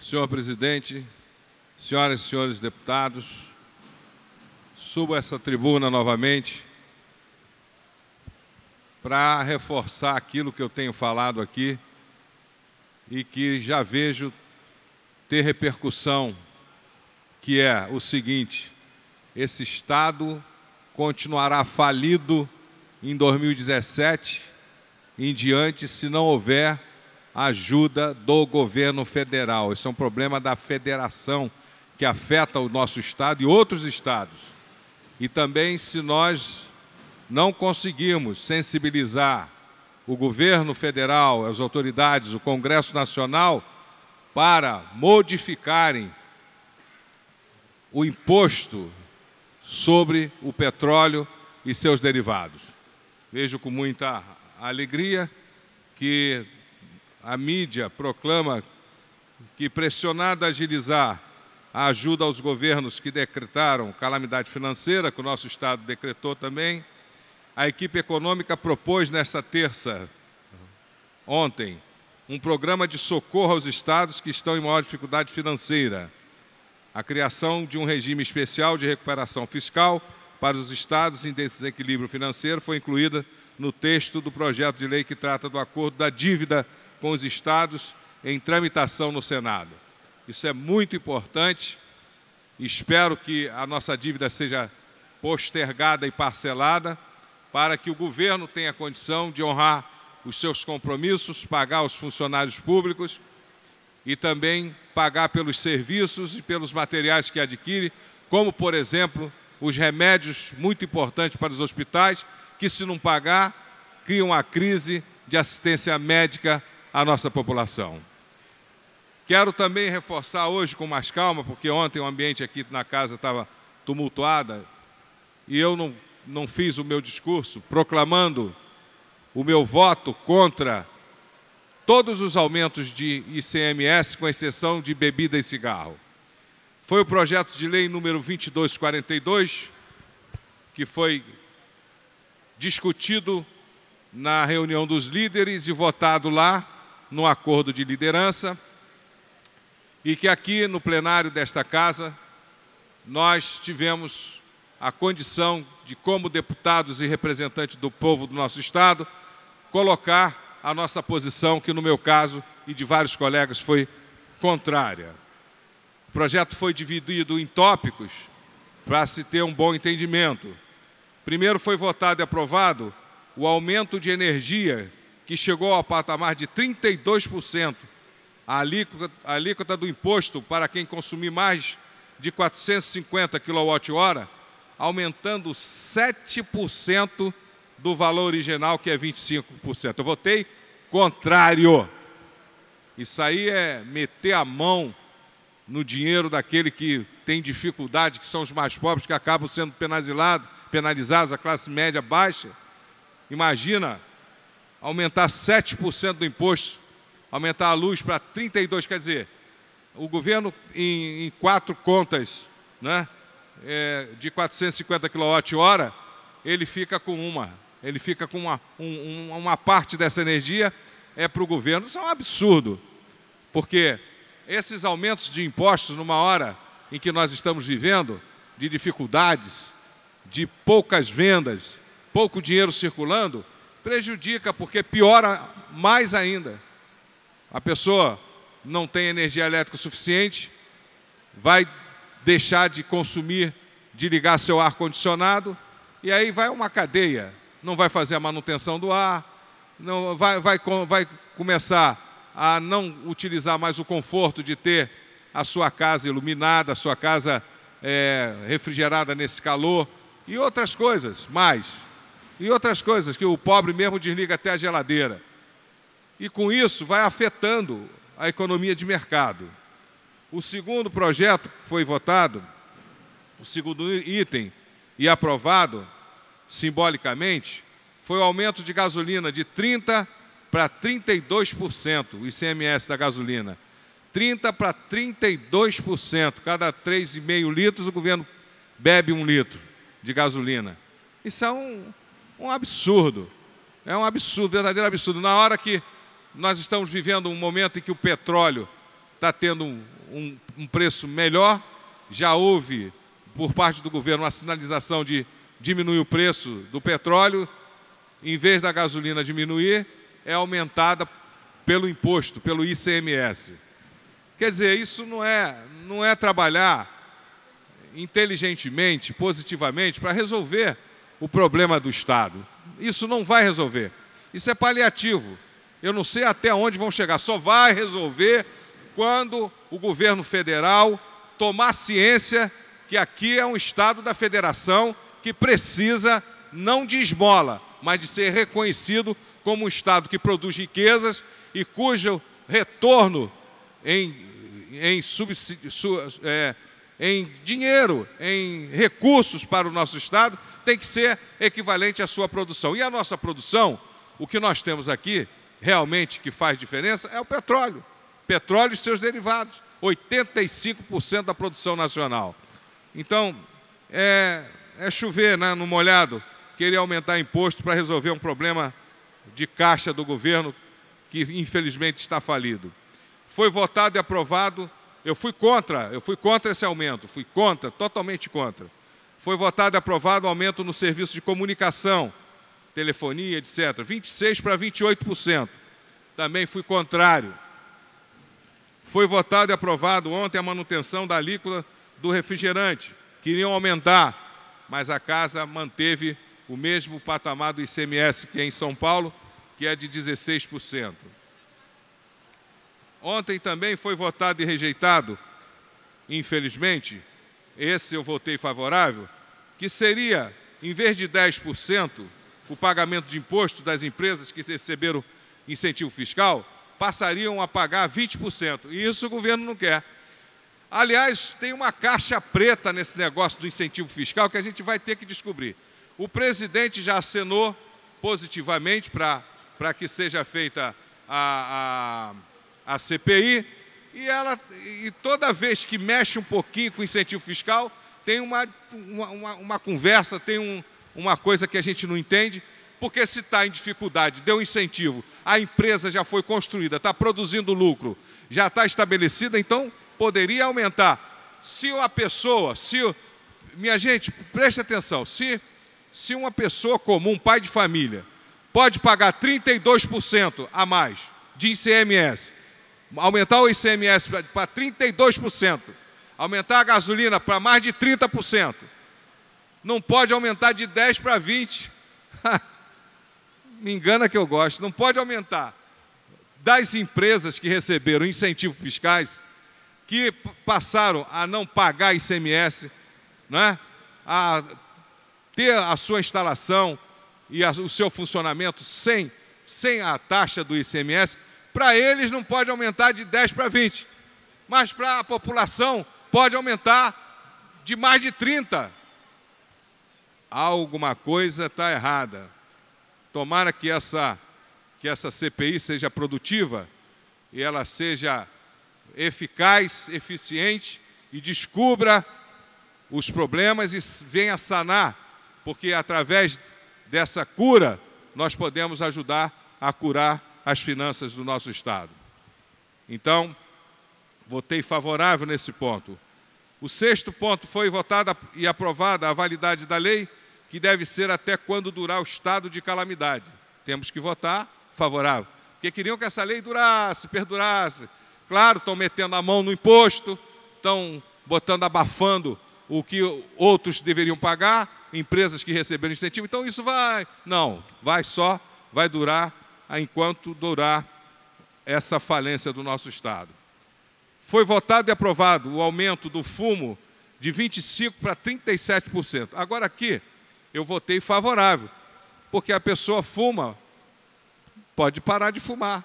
Senhor presidente, senhoras e senhores deputados, subo a essa tribuna novamente para reforçar aquilo que eu tenho falado aqui e que já vejo ter repercussão, que é o seguinte: esse Estado continuará falido em 2017 em diante se não houver ajuda do governo federal. Esse é um problema da federação que afeta o nosso Estado e outros estados. E também, se nós não conseguirmos sensibilizar o governo federal, as autoridades, o Congresso Nacional, para modificarem o imposto sobre o petróleo e seus derivados. Vejo com muita alegria que a mídia proclama que, pressionada a agilizar a ajuda aos governos que decretaram calamidade financeira, que o nosso Estado decretou também, a equipe econômica propôs nesta terça, ontem, um programa de socorro aos estados que estão em maior dificuldade financeira. A criação de um regime especial de recuperação fiscal para os estados em desequilíbrio financeiro foi incluída no texto do projeto de lei que trata do acordo da dívida com os estados em tramitação no Senado. Isso é muito importante. Espero que a nossa dívida seja postergada e parcelada para que o governo tenha condição de honrar os seus compromissos, pagar os funcionários públicos e também pagar pelos serviços e pelos materiais que adquire, como, por exemplo, os remédios muito importantes para os hospitais, que, se não pagar, criam uma crise de assistência médica à nossa população. Quero também reforçar hoje com mais calma, porque ontem o ambiente aqui na casa estava tumultuado e eu não fiz o meu discurso proclamando o meu voto contra todos os aumentos de ICMS, com exceção de bebida e cigarro. Foi o projeto de lei número 2242, que foi discutido na reunião dos líderes e votado lá no acordo de liderança, e que aqui no plenário desta casa nós tivemos a condição de, como deputados e representantes do povo do nosso Estado, colocar a nossa posição, que no meu caso e de vários colegas foi contrária. O projeto foi dividido em tópicos para se ter um bom entendimento. Primeiro foi votado e aprovado o aumento de energia, que chegou ao patamar de 32%, a alíquota do imposto para quem consumir mais de 450 kWh, aumentando 7% do valor original, que é 25%. Eu votei contrário. Isso aí é meter a mão no dinheiro daquele que tem dificuldade, que são os mais pobres, que acabam sendo penalizados, a classe média baixa. Imagina aumentar 7% do imposto, aumentar a luz para 32%, quer dizer, o governo em 4 contas, né, de 450 kWh, ele fica com uma parte dessa energia é para o governo. Isso é um absurdo, porque esses aumentos de impostos, numa hora em que nós estamos vivendo, de dificuldades, de poucas vendas, pouco dinheiro circulando, prejudica, porque piora mais ainda. A pessoa não tem energia elétrica suficiente, vai deixar de consumir, de ligar seu ar-condicionado, e aí vai uma cadeia. Não vai fazer a manutenção do ar, não vai começar a não utilizar mais o conforto de ter a sua casa iluminada, a sua casa refrigerada nesse calor, e outras coisas mais. E outras coisas que o pobre mesmo desliga até a geladeira. E com isso vai afetando a economia de mercado. O segundo projeto que foi votado, o segundo item e aprovado simbolicamente, foi o aumento de gasolina de 30% para 32%, o ICMS da gasolina. 30% para 32%. Cada 3,5 litros o governo bebe 1 litro de gasolina. Isso é um absurdo. É um absurdo, verdadeiro absurdo. Na hora que nós estamos vivendo um momento em que o petróleo está tendo um preço melhor. Já houve, por parte do governo, uma sinalização de diminuir o preço do petróleo. Em vez da gasolina diminuir, é aumentada pelo imposto, pelo ICMS. Quer dizer, isso não é trabalhar inteligentemente, positivamente, para resolver o problema do Estado. Isso não vai resolver. Isso é paliativo. Eu não sei até onde vão chegar. Só vai resolver quando o governo federal tomar ciência que aqui é um Estado da Federação que precisa não de esmola, mas de ser reconhecido como um Estado que produz riquezas e cujo retorno em dinheiro, em recursos para o nosso Estado, tem que ser equivalente à sua produção. E a nossa produção, o que nós temos aqui, realmente que faz diferença, é o petróleo. Petróleo e seus derivados. 85% da produção nacional. Então, é chover, né, no molhado, querer aumentar imposto para resolver um problema de caixa do governo que, infelizmente, está falido. Foi votado e aprovado. Eu fui contra esse aumento, fui contra, totalmente contra. Foi votado e aprovado o aumento no serviço de comunicação, telefonia, etc., 26% para 28%. Também fui contrário. Foi votado e aprovado ontem a manutenção da alíquota do refrigerante. Queriam aumentar, mas a Casa manteve o mesmo patamar do ICMS que é em São Paulo, que é de 16%. Ontem também foi votado e rejeitado, infelizmente, esse eu votei favorável, que seria, em vez de 10%, o pagamento de imposto das empresas que receberam incentivo fiscal, passariam a pagar 20%. E isso o governo não quer. Aliás, tem uma caixa preta nesse negócio do incentivo fiscal que a gente vai ter que descobrir. O presidente já acenou positivamente para que seja feita a CPI, e toda vez que mexe um pouquinho com o incentivo fiscal, tem uma conversa, tem uma coisa que a gente não entende, porque se está em dificuldade, deu incentivo, a empresa já foi construída, está produzindo lucro, já está estabelecida, então poderia aumentar. Se a pessoa, minha gente, preste atenção, se uma pessoa comum, pai de família, pode pagar 32% a mais de ICMS, aumentar o ICMS para 32%, aumentar a gasolina para mais de 30%, não pode aumentar de 10% para 20%. Me engana que eu gosto, não pode aumentar. Das empresas que receberam incentivos fiscais, que passaram a não pagar ICMS, né, a ter a sua instalação e o seu funcionamento sem a taxa do ICMS, para eles não pode aumentar de 10% para 20%, mas para a população pode aumentar de mais de 30%. Alguma coisa está errada. Tomara que essa CPI seja produtiva e ela seja eficaz, eficiente e descubra os problemas e venha sanar, porque através dessa cura nós podemos ajudar a curar as finanças do nosso Estado. Então, votei favorável nesse ponto. O 6º ponto, foi votada e aprovada a validade da lei, que deve ser até quando durar o estado de calamidade. Temos que votar favorável, porque queriam que essa lei durasse, perdurasse. Claro, estão metendo a mão no imposto, estão abafando o que outros deveriam pagar, empresas que receberam incentivo, então isso vai durar enquanto durar essa falência do nosso Estado. Foi votado e aprovado o aumento do fumo de 25% para 37%. Agora aqui, eu votei favorável, porque a pessoa fuma, pode parar de fumar.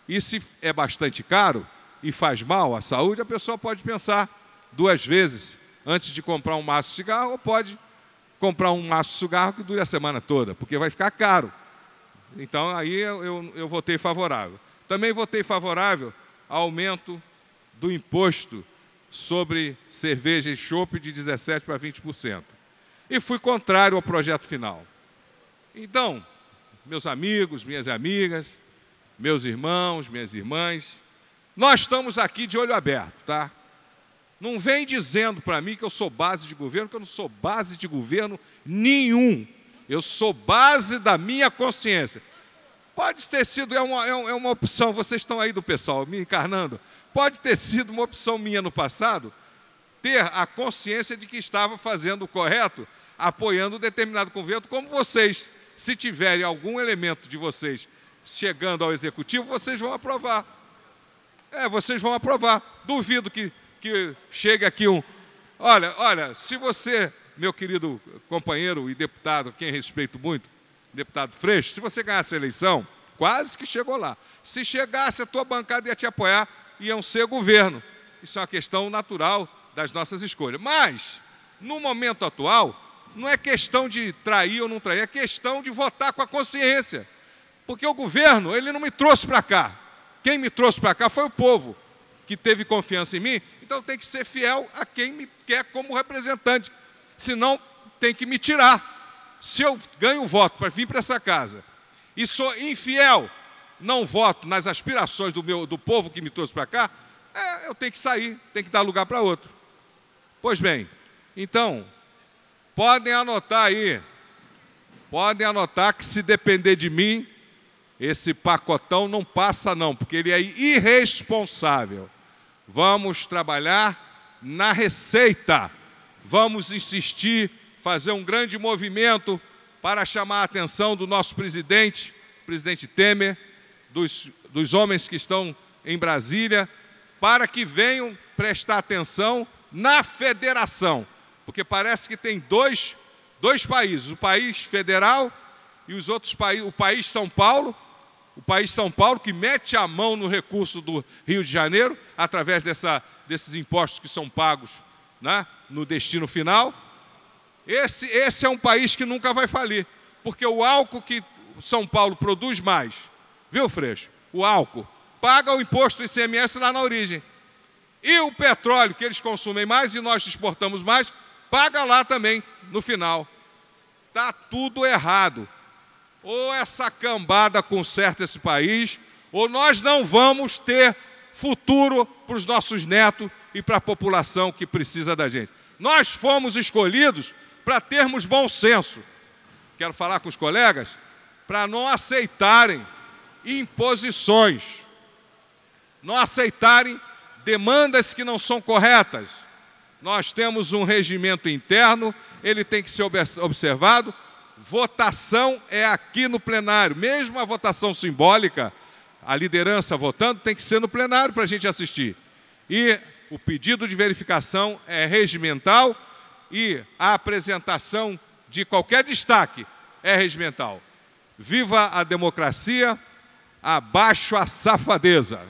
E se é bastante caro e faz mal à saúde, a pessoa pode pensar 2 vezes antes de comprar um maço de cigarro, ou pode comprar um maço de cigarro que dure a semana toda, porque vai ficar caro. Então, aí eu votei favorável. Também votei favorável ao aumento do imposto sobre cerveja e chopp de 17% para 20%. E fui contrário ao projeto final. Então, meus amigos, minhas amigas, meus irmãos, minhas irmãs, nós estamos aqui de olho aberto, tá? Não vem dizendo para mim que eu sou base de governo, que eu não sou base de governo nenhum. Eu sou base da minha consciência. Pode ter sido, é uma opção, vocês estão aí do pessoal me encarnando, pode ter sido uma opção minha no passado, ter a consciência de que estava fazendo o correto, apoiando um determinado governo, como vocês, se tiverem algum elemento de vocês chegando ao Executivo, vocês vão aprovar. Vocês vão aprovar. Duvido que chegue aqui um... Olha, se você, meu querido companheiro e deputado, quem respeito muito, deputado Freixo, se você ganhasse a eleição, quase que chegou lá. Se chegasse, a tua bancada ia te apoiar, iam ser governo. Isso é uma questão natural das nossas escolhas. Mas, no momento atual, não é questão de trair ou não trair, é questão de votar com a consciência. Porque o governo, ele não me trouxe para cá. Quem me trouxe para cá foi o povo, que teve confiança em mim, então tem que ser fiel a quem me quer como representante. Senão, tem que me tirar. Se eu ganho o voto para vir para essa casa e sou infiel, não voto nas aspirações do povo que me trouxe para cá, eu tenho que sair, tenho que dar lugar para outro. Pois bem, então, podem anotar aí, podem anotar que se depender de mim, esse pacotão não passa não, porque ele é irresponsável. Vamos trabalhar na receita, vamos insistir, fazer um grande movimento para chamar a atenção do nosso presidente Temer, dos homens que estão em Brasília, para que venham prestar atenção na federação. Porque parece que tem dois países, o país federal e os outros países, o país São Paulo, que mete a mão no recurso do Rio de Janeiro, através desses impostos que são pagos, né, no destino final. Esse é um país que nunca vai falir, porque o álcool que São Paulo produz mais, viu, Freixo? O álcool paga o imposto do ICMS lá na origem. E o petróleo que eles consumem mais e nós exportamos mais, paga lá também, no final. Está tudo errado. Ou essa cambada conserta esse país, ou nós não vamos ter futuro para os nossos netos e para a população que precisa da gente. Nós fomos escolhidos para termos bom senso. Quero falar com os colegas para não aceitarem imposições, não aceitarem demandas que não são corretas. Nós temos um regimento interno, ele tem que ser observado. Votação é aqui no plenário, mesmo a votação simbólica, a liderança votando, tem que ser no plenário para a gente assistir. E o pedido de verificação é regimental e a apresentação de qualquer destaque é regimental. Viva a democracia, abaixo a safadeza!